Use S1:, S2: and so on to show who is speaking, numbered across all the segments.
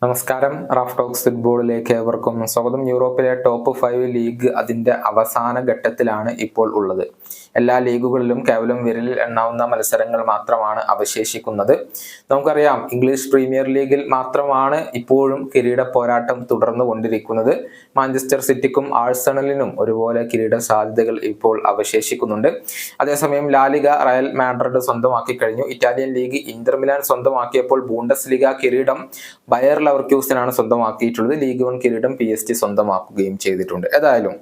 S1: നമസ്കാരം. Raf talks ഫുട്ബോളിലേക്ക് ഏവർക്കും സ്വാഗതം. യൂറോപ്പിലെ ടോപ്പ് 5 ലീഗ് അതിന്റെ അവസാന ഘട്ടത്തിലാണ് ഇപ്പോൾ ഉള്ളത്. എല്ലാ ലീഗുകളിലും കേവലം വിരലിൽ എണ്ണാവുന്ന മത്സരങ്ങൾ മാത്രമാണ് അവശേഷിക്കുന്നത്. നമുക്കറിയാം, ഇംഗ്ലീഷ് പ്രീമിയർ ലീഗിൽ മാത്രമാണ് ഇപ്പോഴും കിരീട പോരാട്ടം തുടർന്നു കൊണ്ടിരിക്കുന്നത്. മാഞ്ചസ്റ്റർ സിറ്റിക്കും ആഴ്സണലിനും ഒരുപോലെ കിരീട സാധ്യതകൾ ഇപ്പോൾ അവശേഷിക്കുന്നുണ്ട്. അതേസമയം ലാലിഗ റയൽ മാഡ്രിഡ് സ്വന്തമാക്കി കഴിഞ്ഞു. ഇറ്റാലിയൻ ലീഗ് ഇന്റർ മിലാൻ സ്വന്തമാക്കിയപ്പോൾ ബൂണ്ടസ് ലീഗ കിരീടം ബയർ ലവർക്യൂസനാണ് സ്വന്തമാക്കിയിട്ടുള്ളത്. ലീഗ് 1 കിരീടം PSG സ്വന്തമാക്കുകയും ചെയ്തിട്ടുണ്ട്. ഏതായാലും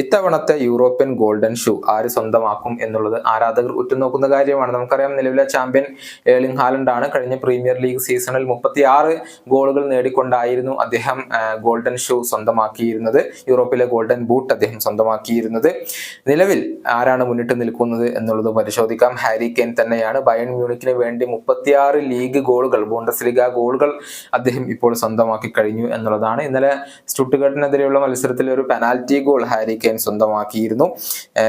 S1: ഇത്തവണത്തെ യൂറോപ്യൻ ഗോൾഡൻ ഷൂ ആര് സ്വന്തമാക്കും എന്നുള്ളത് ആരാധകർ ഉറ്റുനോക്കുന്ന കാര്യമാണ്. നമുക്കറിയാം, നിലവിലെ ചാമ്പ്യൻ ഏർലിംഗ് ഹാലൻഡ് ആണ്. കഴിഞ്ഞ പ്രീമിയർ ലീഗ് സീസണിൽ 36 ഗോളുകൾ നേടിക്കൊണ്ടായിരുന്നു അദ്ദേഹം ഗോൾഡൻ ഷൂ സ്വന്തമാക്കിയിരുന്നത്. യൂറോപ്പിലെ ഗോൾഡൻ ബൂട്ട് അദ്ദേഹം സ്വന്തമാക്കിയിരുന്നത്. നിലവിൽ ആരാണ് മുന്നിട്ട് നിൽക്കുന്നത് എന്നുള്ളത് പരിശോധിക്കാം. ഹാരി കെയ്ൻ തന്നെയാണ്. ബയൺ മ്യൂണിക്കിന് വേണ്ടി 36 ലീഗ് ഗോളുകൾ, ബൂണ്ടസ്ലിഗ ഗോളുകൾ അദ്ദേഹം ഇപ്പോൾ സ്വന്തമാക്കി കഴിഞ്ഞു എന്നുള്ളതാണ്. ഇന്നലെ സ്റ്റുട്ട്ഗർട്ടിനെതിരെയുള്ള മത്സരത്തിൽ ഒരു പെനാൽറ്റി ഗോൾ ഹാരി കെയ്ൻ സ്വന്തമാക്കിയിരുന്നു.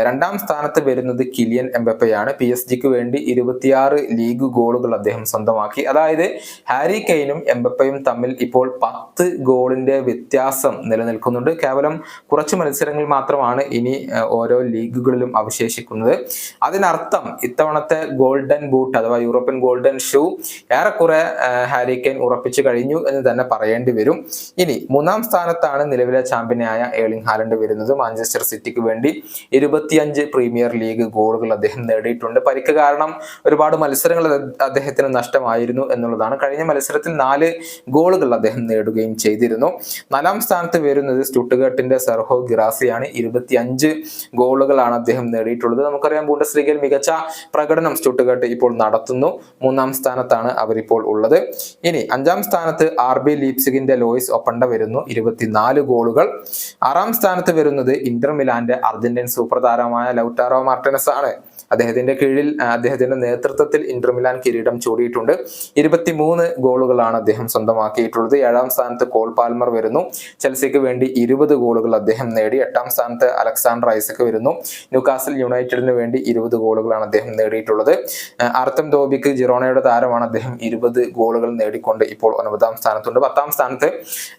S1: രണ്ടാം സ്ഥാനത്ത് വരുന്നത് കിലിയൻ എംബപ്പയാണ്. PSG വേണ്ടി 26 ലീഗ് ഗോളുകൾ അദ്ദേഹം സ്വന്തമാക്കി. അതായത് ഹാരി കെയ്നും എംബപ്പയും തമ്മിൽ ഇപ്പോൾ 10 ഗോളിന്റെ വ്യത്യാസം നിലനിൽക്കുന്നുണ്ട്. കേവലം കുറച്ച് മത്സരങ്ങൾ മാത്രമാണ് ഇനി ഓരോ ലീഗുകളിലും അവശേഷിക്കുന്നത്. അതിനർത്ഥം ഇത്തവണത്തെ ഗോൾഡൻ ബൂട്ട് അഥവാ യൂറോപ്യൻ ഗോൾഡൻ ഷൂ ഏറെക്കുറെ ഹാരി കെയ്ൻ ഉറപ്പിച്ചു കഴിഞ്ഞു എന്ന് തന്നെ പറയേണ്ടി വരും. ഇനി മൂന്നാം സ്ഥാനത്താണ് നിലവിലെ ചാമ്പ്യനായ ഏർലിംഗ് ഹാലൻഡ് വരുന്നത്. മാഞ്ചസ്റ്റർ സിറ്റിക്ക് വേണ്ടി 25 പ്രീമിയർ ലീഗ് ഗോളുകൾ അദ്ദേഹം നേടിയിട്ടുണ്ട്. പരിക്ക് കാരണം ഒരുപാട് മത്സരങ്ങൾ അദ്ദേഹത്തിന് നഷ്ടമായിരുന്നു എന്നുള്ളതാണ്. കഴിഞ്ഞ മത്സരത്തിൽ 4 ഗോളുകൾ അദ്ദേഹം നേടുകയും ചെയ്തിരുന്നു. 4ാം സ്ഥാനത്ത് വരുന്നത് സ്റ്റുട്ട്ഗർട്ടിന്റെ സെർഹോ ഗിറാസിയാണ്. 25 ഗോളുകളാണ് അദ്ദേഹം നേടിയിട്ടുള്ളത്. നമുക്കറിയാം, ബൂണ്ടസ്ലീഗയിൽ മികച്ച പ്രകടനം സ്റ്റുട്ട്ഗർട്ട് ഇപ്പോൾ നടത്തുന്നു. 3ാം സ്ഥാനത്താണ് അവരിപ്പോൾ ഉള്ളത്. ഇനി 5ാം സ്ഥാനത്ത് RB ലീപ്സിഗിന്റെ ലോയിസ് ഒപ്പണ്ട വരുന്നു, 24 ഗോളുകൾ. 6ാം സ്ഥാനത്ത് വരുന്നത് ഇന്റർ മിലാന്റെ അർജന്റീൻ സൂപ്പർ താരമായ ലൗട്ടാറോ മാർട്ടിനസ് ആണ്. അദ്ദേഹത്തിന്റെ കീഴിൽ, അദ്ദേഹത്തിന്റെ നേതൃത്വത്തിൽ ഇന്റർ മിലാൻ കിരീടം ചൂടിയിട്ടുണ്ട്. 23 ഗോളുകളാണ് അദ്ദേഹം സ്വന്തമാക്കിയിട്ടുള്ളത്. 7ാം സ്ഥാനത്ത് കോൾ പാൽമർ വരുന്നു. ചെൽസിക്ക് വേണ്ടി 20 ഗോളുകൾ അദ്ദേഹം നേടി. 8ാം സ്ഥാനത്ത് അലക്സാണ്ടർ ഐസക് വരുന്നു. ന്യൂകാസിൽ യുണൈറ്റഡിന് വേണ്ടി 20 ഗോളുകളാണ് അദ്ദേഹം നേടിയിട്ടുള്ളത്. ആർത്തം ദോബിക്ക് ജിറോണയുടെ താരമാണ്. അദ്ദേഹം 20 ഗോളുകൾ നേടിക്കൊണ്ട് ഇപ്പോൾ 9ാം സ്ഥാനത്തുണ്ട്. 10ാം സ്ഥാനത്ത്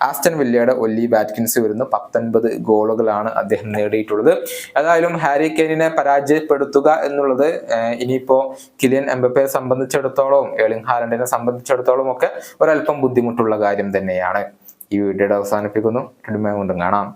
S1: ആസ്റ്റൺ വില്ലയുടെ ഒല്ലി വാറ്റ്കിൻസ് വരുന്നു. 19 ഗോളുകളാണ് അദ്ദേഹം നേടിയിട്ടുള്ളത്. ഏതായാലും ഹാരി കെയ്നിനെ പരാജയപ്പെടുത്തുക എന്നുള്ളത് ഇനിയിപ്പോ കിലിയൻ എംബപ്പയെ സംബന്ധിച്ചിടത്തോളം, ഏർലിംഗ് ഹാലൻഡിനെ സംബന്ധിച്ചിടത്തോളം ഒക്കെ ഒരല്പം ബുദ്ധിമുട്ടുള്ള കാര്യം തന്നെയാണ്. ഈ വീഡിയോയുടെ അവസാനിപ്പിക്കുന്നു. വീണ്ടും കാണാം.